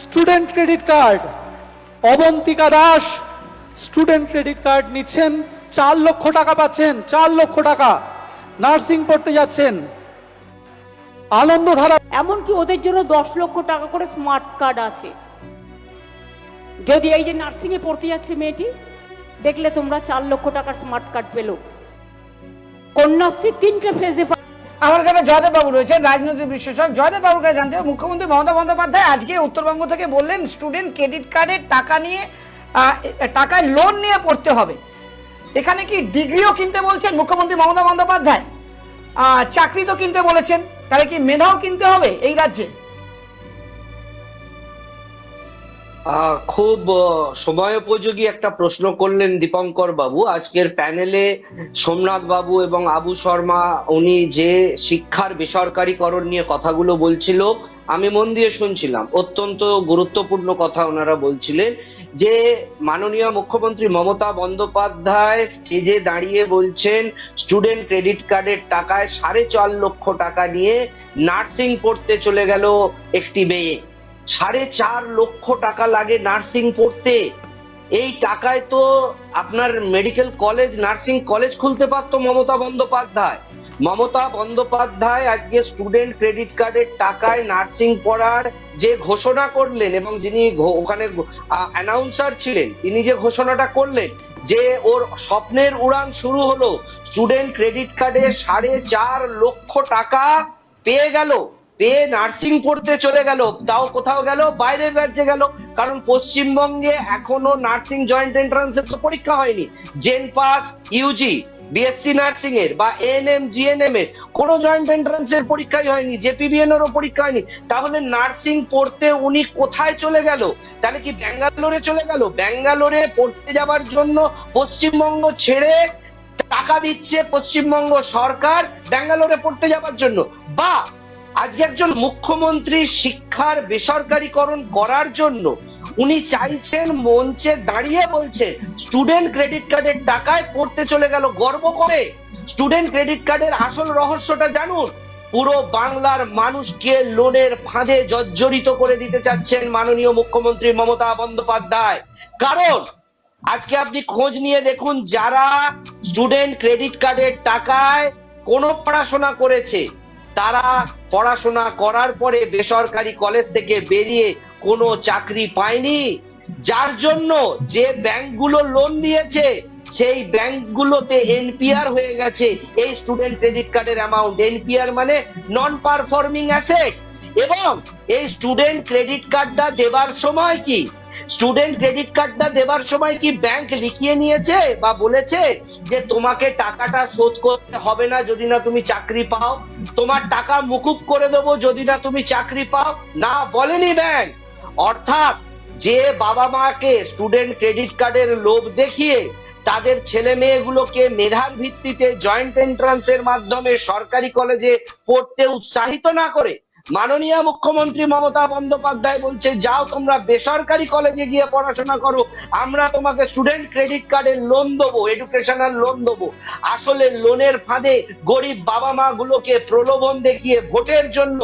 Student credit card, Abantika Das student credit card নিচ্ছেন, 4 লক্ষ টাকা পাচ্ছেন, 4 লক্ষ টাকা। নার্সিং পড়তে যাচ্ছেন। আনন্দধারা, এমনকি ওদের জন্য 10 লক্ষ টাকা করে স্মার্ট কার্ড আছে। যদি এই যে নার্সিং এ পড়তে যাচ্ছে মেয়েটি, দেখলে তোমরা 4 লক্ষ টাকার স্মার্ট কার্ড পেলো। কন্যাশ্রী 3টে ফেজে। আমার সাথে জয়দেব বাবু রয়েছেন, রাজনৈতিক বিশ্লেষক। জয়দেব বাবুর কাছে জানতে হবে, মুখ্যমন্ত্রী মমতা বন্দ্যোপাধ্যায় আজকে উত্তরবঙ্গ থেকে বললেন স্টুডেন্ট ক্রেডিট কার্ডের টাকা নিয়ে টাকায় লোন নিয়ে পড়তে হবে। এখানে কি ডিগ্রিও কিনতে বলছেন মুখ্যমন্ত্রী মমতা বন্দ্যোপাধ্যায়? চাকরি তো কিনতে বলেছেন, তাহলে কি মেধাও কিনতে হবে এই রাজ্যে? খুব সময়োপযোগী একটা প্রশ্ন করলেন দীপঙ্কর বাবু। আজকের প্যানেলে সোমনাথ বাবু এবং আবু শর্মা উনি যে শিক্ষার বেসরকারীকরণ নিয়ে কথাগুলো বলছিল, আমি মন দিয়ে শুনছিলাম। অত্যন্ত গুরুত্বপূর্ণ কথা ওনারা বলছিলেন যে মাননীয় মুখ্যমন্ত্রী মমতা বন্দ্যোপাধ্যায় স্টেজে দাঁড়িয়ে বলছেন স্টুডেন্ট ক্রেডিট কার্ডের টাকায় 4.5 লক্ষ টাকা নিয়ে নার্সিং পড়তে চলে গেল একটি মেয়ে। 4.5 লক্ষ টাকা লাগে নার্সিং পড়তে। এই টাকায় তো আপনার মেডিকেল কলেজ, নার্সিং কলেজ খুলতে পারতো মমতা বন্দ্যোপাধ্যায়। মমতা বন্দ্যোপাধ্যায় আজকে স্টুডেন্ট ক্রেডিট কার্ডের টাকায় নার্সিং পড়ার যে ঘোষণা করলেন, এবং যিনি ওখানে অ্যানাউন্সার ছিলেন, তিনি যে ঘোষণাটা করলেন যে ওর স্বপ্নের উড়ান শুরু হলো, স্টুডেন্ট ক্রেডিট কার্ডে 4.5 লক্ষ টাকা পেয়ে গেল, পেয়ে নার্সিং পড়তে চলে গেল। তাও কোথাও গেল, বাইরের রাজ্যে গেল। কারণ পশ্চিমবঙ্গে এখনো নার্সিং জয়েন্ট এন্ট্রান্সের তো পরীক্ষা হয়নি। জেন পাস, ইউজি, বিএসসি নার্সিং এর বা এএনএম, জিএনএম এর কোনো জয়েন্ট এন্ট্রান্সের পরীক্ষাই হয়নি, জেপিবিএন এরও পরীক্ষা হয়নি। তাহলে নার্সিং পড়তে উনি কোথায় চলে গেল? তাহলে কি ব্যাঙ্গালোরে চলে গেল? ব্যাঙ্গালোরে পড়তে যাওয়ার জন্য পশ্চিমবঙ্গ ছেড়ে টাকা দিচ্ছে পশ্চিমবঙ্গ সরকার ব্যাঙ্গালোরে পড়তে যাওয়ার জন্য। বা আজকে একজন মুখ্যমন্ত্রী শিক্ষার বেসরকারীকরণ করার জন্য উনি চাইছেন, মঞ্চে দাঁড়িয়ে বলছেন স্টুডেন্ট ক্রেডিট কার্ডের টাকায় পড়তে চলে গেল। গর্ব করে স্টুডেন্ট ক্রেডিট কার্ডের আসল রহস্যটা জানুন। পুরো বাংলার মানুষকে লোনের ফাঁদে জর্জরিত করে দিতে চাচ্ছেন মাননীয় মুখ্যমন্ত্রী মমতা বন্দ্যোপাধ্যায়। কারণ আজকে আপনি খোঁজ নিয়ে দেখুন, যারা স্টুডেন্ট ক্রেডিট কার্ডের টাকায় কোনো পড়াশোনা করেছে, তারা পড়াশোনা করার পরে বেসরকারি কলেজ থেকে বেরিয়ে কোনো চাকরি পায়নি। যার জন্য যে ব্যাংকগুলো লোন দিয়েছে, সেই ব্যাংকগুলোতে এনপিআর হয়ে গেছে এই স্টুডেন্ট ক্রেডিট কার্ডের অ্যামাউন্ট। এনপিআর মানে নন পারফর্মিং অ্যাসেট। এবং এই স্টুডেন্ট ক্রেডিট কার্ডটা দেবার সময় কি, স্টুডেন্ট ক্রেডিট কার্ডটা দেবার সময় কি ব্যাংক লিখিয়ে নিয়েছে বা বলেছে যে তোমাকে টাকাটা শোধ করতে হবে না যদি না তুমি চাকরি পাও, তোমার টাকা মুকুব করে দেবো যদি না তুমি চাকরি পাও? না, বলেনি ব্যাংক। অর্থাৎ যে বাবা মাকে স্টুডেন্ট ক্রেডিট কার্ডের লোভ দেখিয়ে তাদের ছেলে মেয়েগুলোকে মেধার ভিত্তিতে জয়েন্ট এন্ট্রান্সের মাধ্যমে সরকারি কলেজে পড়তে উৎসাহিত না করে মাননীয় মুখ্যমন্ত্রী মমতা বন্দ্যোপাধ্যায় বলছে যাও তোমরা বেসরকারি কলেজে গিয়ে পড়াশোনা করো, আমরা তোমাকে স্টুডেন্ট ক্রেডিট কার্ডের লোন দেবো, এডুকেশনাল লোন দেবো। আসলে লোনের ফাঁদে গরিব বাবা মা গুলোকে প্রলোভন দেখিয়ে ভোটের জন্য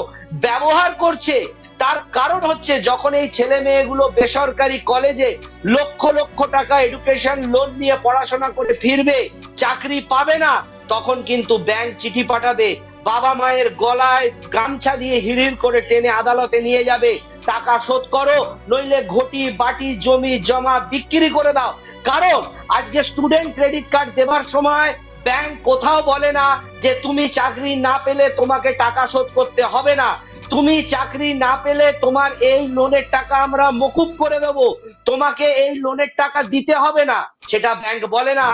ব্যবহার করছে। তার কারণ হচ্ছে, যখন এই ছেলে মেয়েগুলো বেসরকারি কলেজে লক্ষ লক্ষ টাকা এডুকেশন লোন নিয়ে পড়াশোনা করে ফিরবে, চাকরি পাবে না, তখন কিন্তু ব্যাংক চিঠি পাঠাবে, বাবা মায়ের গলায় গামছা দিয়ে হিড়হিড় করে টেনে আদালতে নিয়ে যাবে, টাকা শোধ করো, নইলে ঘটি বাটি জমি জমা বিক্রি করে দাও। কারণ আজকে স্টুডেন্ট ক্রেডিট কার্ড দেবার সময় ব্যাংক কোথাও বলে না যে তুমি চাকরি না পেলে তোমাকে টাকা শোধ করতে হবে না, তুমি চাকরি না পেলে তোমার এই লোনের টাকা আমরা মকুব করে দেব, তোমাকে এই লোনের টাকা দিতে হবে না, সেটা ব্যাংক বলে না।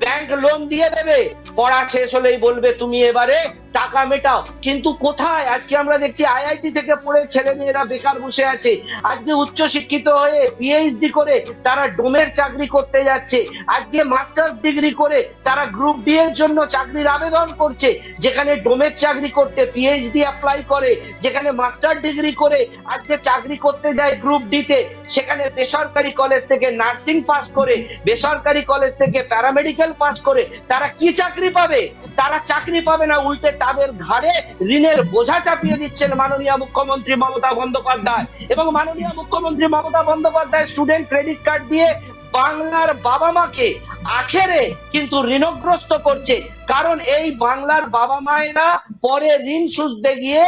ব্যাংক লোন দিয়ে দেবে, পড়া শেষ হলেই বলবে তুমি এবারে টাকা মেটাও। কিন্তু কোথায়? আজকে আমরা দেখছি আইআইটি থেকে পড়ে ছেলে মেয়েরা বেকার বসে আছে, আজকে উচ্চ শিক্ষিত হয়ে পিএইচডি করে তারা ডোমের চাকরি করতে যাচ্ছে, আজকে মাস্টার্স ডিগ্রি করে তারা গ্রুপ ডি এর জন্য চাকরির আবেদন করছে। যেখানে ডোমের চাকরি করতে পিএইচডি অ্যাপ্লাই করে, যেখানে মাস্টার ডিগ্রি করে আজকে চাকরি করতে যায় গ্রুপ ডি তে, সেখানে বেসরকারি কলেজ থেকে নার্সিং পাস করে, বেসরকারি কলেজ থেকে প্যারামেডিক্যাল পাস করে তারা কি চাকরি পাবে? তারা চাকরি পাবে না, উল্টে তাদের ঘাড়ে ঋণের বোঝা চাপিয়ে দিচ্ছেন মাননীয় মুখ্যমন্ত্রী মমতা বন্দ্যোপাধ্যায়। এবং মাননীয় মুখ্যমন্ত্রী Mamata Bandyopadhyay student credit card দিয়ে বাংলার বাবা মাকে আখেরে কিন্তু ঋণগ্রস্ত করছে। কারণ এই বাংলার বাবা মায়েরা পরে ঋণ সুঝতে গিয়ে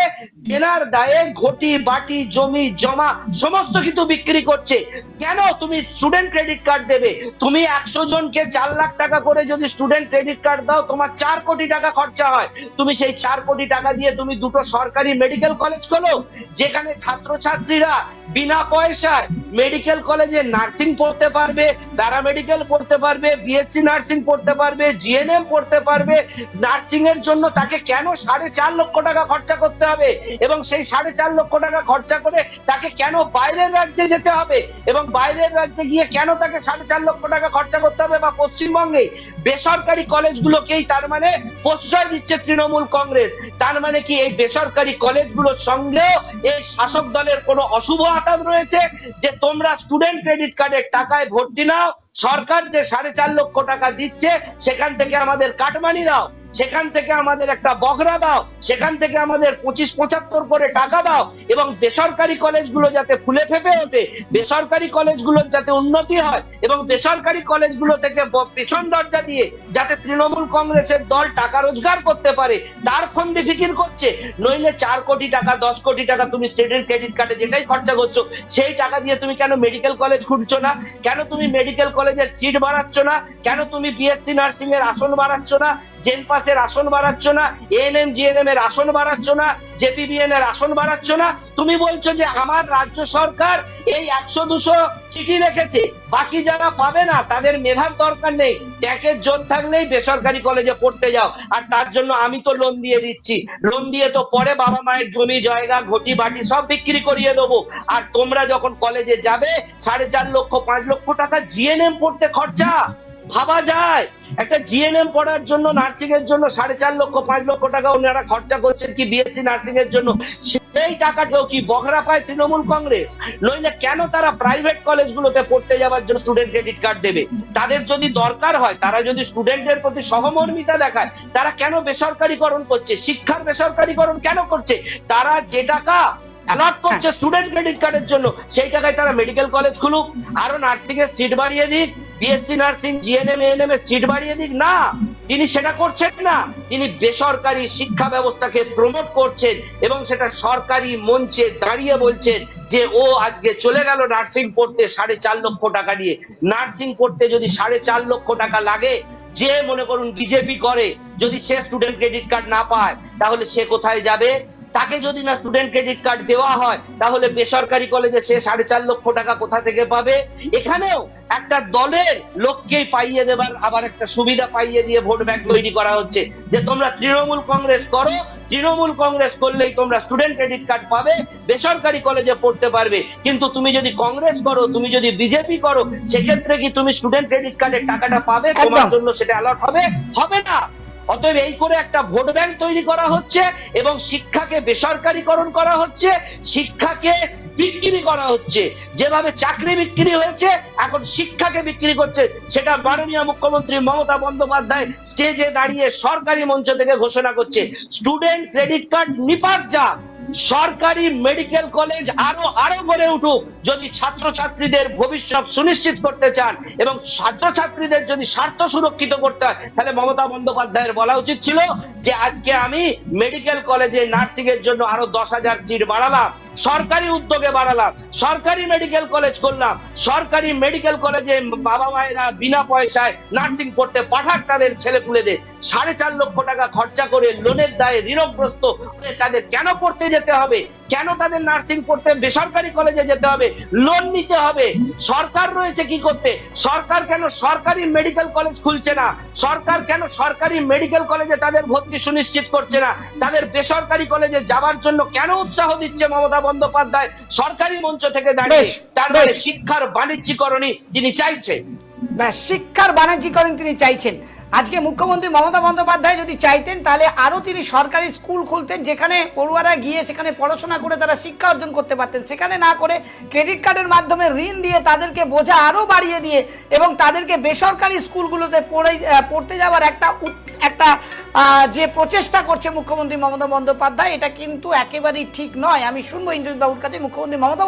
কেনার দায়ে ঘটি বাটি জমি জমা সমস্ত কিছু বিক্রি করছে। কেন তুমি স্টুডেন্ট ক্রেডিট কার্ড দেবে? তুমি 100 জনকে 4 লাখ টাকা করে যদি স্টুডেন্ট ক্রেডিট কার্ড দাও, তোমার 4 কোটি টাকা খরচা হয়। তুমি সেই 4 কোটি টাকা দিয়ে তুমি দুটো সরকারি মেডিকেল কলেজ খোলো, যেখানে ছাত্রছাত্রীরা বিনা পয়সায় মেডিকেল কলেজে নার্সিং পড়তে পারবে, প্যারামেডিক্যাল পড়তে পারবে, বিএসসি নার্সিং পড়তে পারবে, জিএনএম পড়তে পারবে। নার্সিং এর জন্য তাকে কেন 4.5 লক্ষ টাকা খরচা করতে হবে? এবং সেই 4.5 লক্ষ টাকা খরচা করে তাকে কেন বাইরের রাজ্যে যেতে হবে? এবং বাইরের রাজ্যে গিয়ে কেন তাকে 4.5 লক্ষ টাকা খরচা করতে হবে? বা পশ্চিমবঙ্গে বেসরকারি কলেজগুলোকেই তার মানে প্রশ্রয় দিচ্ছে তৃণমূল কংগ্রেস। তার মানে কি এই বেসরকারি কলেজগুলোর সঙ্গে এই শাসক দলের কোনো অশুভ আতাত রয়েছে যে তোমরা স্টুডেন্ট ক্রেডিট কার্ডের টাকায় ভর্তি নাও, সরকার যে 4.5 লক্ষ টাকা দিচ্ছে সেখান থেকে আমাদের কাটমানি দাও, সেখান থেকে আমাদের একটা বগরা দাও, সেখান থেকে আমাদের 25-75 করে টাকা দাও, এবং বেসরকারি কলেজগুলো যাতে ফুলে ফেপে ওঠে, বেসরকারি কলেজগুলোর যাতে উন্নতি হয়, এবং বেসরকারি কলেজগুলো থেকে পেছন দরজা দিয়ে যাতে তৃণমূল কংগ্রেসের দল টাকা রোজগার করতে পারে তার ফন্দি ফিকির করছে। নইলে 4 কোটি টাকা 10 কোটি টাকা তুমি স্টুডেন্ট ক্রেডিট কার্ডে যেটাই খরচা করছো, সেই টাকা দিয়ে তুমি কেন মেডিকেল কলেজ খুঁজছো না? কেন তুমি মেডিকেল কলেজের সিট বাড়াচ্ছ না? কেন তুমি বিএসসি নার্সিং এর আসন বাড়াচ্ছ না? জেনপাসের আসন বাড়াচ্ছ না? এএনএম জিএনএম এর আসন বাড়াচ্ছ না? জেপিবিএন এর আসন বাড়াচ্ছ না? তুমি বলছো যে আমার রাজ্য সরকার এই 100-200 চিঠি রেখেছে, বাকি যারা পাবে না তাদের মেধার দরকার নেই, ট্যাক্সের জোর থাকলেই বেসরকারি কলেজে পড়তে যাও। আর তার জন্য আমি তো লোন দিয়ে দিচ্ছি, লোন দিয়ে তো পরে বাবা মায়ের জমি জায়গা ঘটি বাটি সব বিক্রি করিয়ে দেবো। আর তোমরা যখন কলেজে যাবে 4.5 লক্ষ 5 লক্ষ টাকা জিএনএম পড়তে খরচা। ভাবা যায় একটা জিএনএম পড়ার জন্য, নার্সিং এর জন্য 4.5 লক্ষ 5 লক্ষ টাকা ওনারা খরচা করছেন কি বিএসসি নার্সিং এর জন্য? সেই টাকাটাও কি বগরা পায় তৃণমূল কংগ্রেস? নইলে কেন তারা প্রাইভেট কলেজগুলোতে পড়তে যাওয়ার জন্য স্টুডেন্ট ক্রেডিট কার্ড দেবে? তাদের যদি দরকার হয়, তারা যদি স্টুডেন্টদের প্রতি সহমর্মিতা দেখায়, তারা কেন বেসরকারীকরণ করছে? শিক্ষার বেসরকারীকরণ কেন করছে? তারা যে টাকা অ্যালট করছে স্টুডেন্ট ক্রেডিট কার্ডের জন্য, সেই টাকায় তারা মেডিকেল কলেজ খুলুক, আরো নার্সিং এর সিট বাড়িয়ে দিক, বিএসসি নার্সিং জিএনএম এএনএম এর সিট বাড়িয়ে দিক। না, তিনি সেটা করছেন না। তিনি বেসরকারি শিক্ষা ব্যবস্থাকে প্রমোট করছেন এবং সেটা সরকারি মঞ্চে দাঁড়িয়ে বলছেন যে ও আজকে চলে গেল নার্সিং পড়তে 4.5 লক্ষ টাকা নিয়ে। নার্সিং পড়তে যদি 4.5 লক্ষ টাকা লাগে, যে মনে করুন বিজেপি করে, যদি সে স্টুডেন্ট ক্রেডিট কার্ড না পায় তাহলে সে কোথায় যাবে? তাকে যদি না স্টুডেন্ট ক্রেডিট কার্ড দেওয়া হয় তাহলে বেসরকারি কলেজে সে 4.5 লক্ষ টাকা কোথা থেকে পাবে? এখানেও একটা দলের লোককেই পাইয়ে দেবার আবার একটা সুবিধা পাইয়ে দিয়ে ভোট ব্যাংক তৈরি করা হচ্ছে যে তোমরা তৃণমূল কংগ্রেস করো, তৃণমূল কংগ্রেস করলেই তোমরা স্টুডেন্ট ক্রেডিট কার্ড পাবে, বেসরকারি কলেজে পড়তে পারবে। কিন্তু তুমি যদি কংগ্রেস করো, তুমি যদি বিজেপি করো, সেক্ষেত্রে কি তুমি স্টুডেন্ট ক্রেডিট কার্ডের টাকাটা পাবে? তোমার জন্য সেটা অ্যালট হবে? হবে না। অতএব এই করে একটা ভোট ব্যাংক তৈরি করা হচ্ছে এবং শিক্ষাকে বেসরকারীকরণ করা হচ্ছে, শিক্ষাকে বিক্রি করা হচ্ছে। যেভাবে চাকরি বিক্রি হয়েছে, এখন শিক্ষাকে বিক্রি করছে। সেটা মাননীয় মুখ্যমন্ত্রী মমতা বন্দ্যোপাধ্যায় স্টেজে দাঁড়িয়ে সরকারি মঞ্চ থেকে ঘোষণা করছে। স্টুডেন্ট ক্রেডিট কার্ড নিপাত যাক, সরকারি মেডিকেল কলেজ আরো গড়ে উঠুক। যদি ছাত্রছাত্রীদের ভবিষ্যৎ সুনিশ্চিত করতে চান এবং ছাত্রছাত্রীদের যদি স্বার্থ সুরক্ষিত করতে হয়, তাহলে মমতা বন্দ্যোপাধ্যায়ের বলা উচিত ছিল যে আজকে আমি মেডিকেল কলেজে নার্সিং এর জন্য আরো 10,000 সিট বাড়ালাম, সরকারি উদ্যোগে বাড়ালাম, সরকারি মেডিকেল কলেজ করলাম, সরকারি মেডিকেল কলেজে বাবা মায়েরা বিনা পয়সায় নার্সিং পড়তে পাঠাক তাদের ছেলেপুলেদের। 4.5 লক্ষ টাকা খরচা করে লোনের দায়ে ঋণগ্রস্ত হয়ে তাদের কেন পড়তে যেতে হবে? কেন তাদের নার্সিং পড়তে বেসরকারি কলেজে যেতে হবে, লোন নিতে হবে? সরকার রয়েছে কি করতে? সরকার কেন সরকারি মেডিকেল কলেজ খুলছে না? সরকার কেন সরকারি মেডিকেল কলেজে তাদের ভর্তি সুনিশ্চিত করছে না? তাদের বেসরকারি কলেজে যাওয়ার জন্য কেন উৎসাহ দিচ্ছে মমতা বন্দ্যোপাধ্যায় সরকারি মঞ্চ থেকে দাঁড়িয়ে? তার মানে শিক্ষার বাণিজ্যিকরণই তিনি চাইছেন। শিক্ষার বাণিজ্যিকরণ তিনি চাইছেন। আজকে মুখ্যমন্ত্রী মমতা বন্দ্যোপাধ্যায় যদি চাইতেন তাহলে আরো তিনি সরকারি স্কুল খুলতেন, যেখানে পড়ুয়ারা গিয়ে সেখানে পড়াশোনা করে তারা শিক্ষা অর্জন করতে পারতেন। সেখানে না করে ক্রেডিট কার্ডের মাধ্যমে ঋণ দিয়ে তাদেরকে বোঝা আরো বাড়িয়ে দিয়ে এবং তাদেরকে বেসরকারি স্কুলগুলোতে পড়তে যাওয়ার একটা যে প্রচেষ্টা করছে মুখ্যমন্ত্রী মমতা বন্দ্যোপাধ্যায়, এটা কিন্তু একেবারেই ঠিক নয়। আমি শুনবো ইন্দ্রজিৎ বাবুর কাছে মুখ্যমন্ত্রী মমতা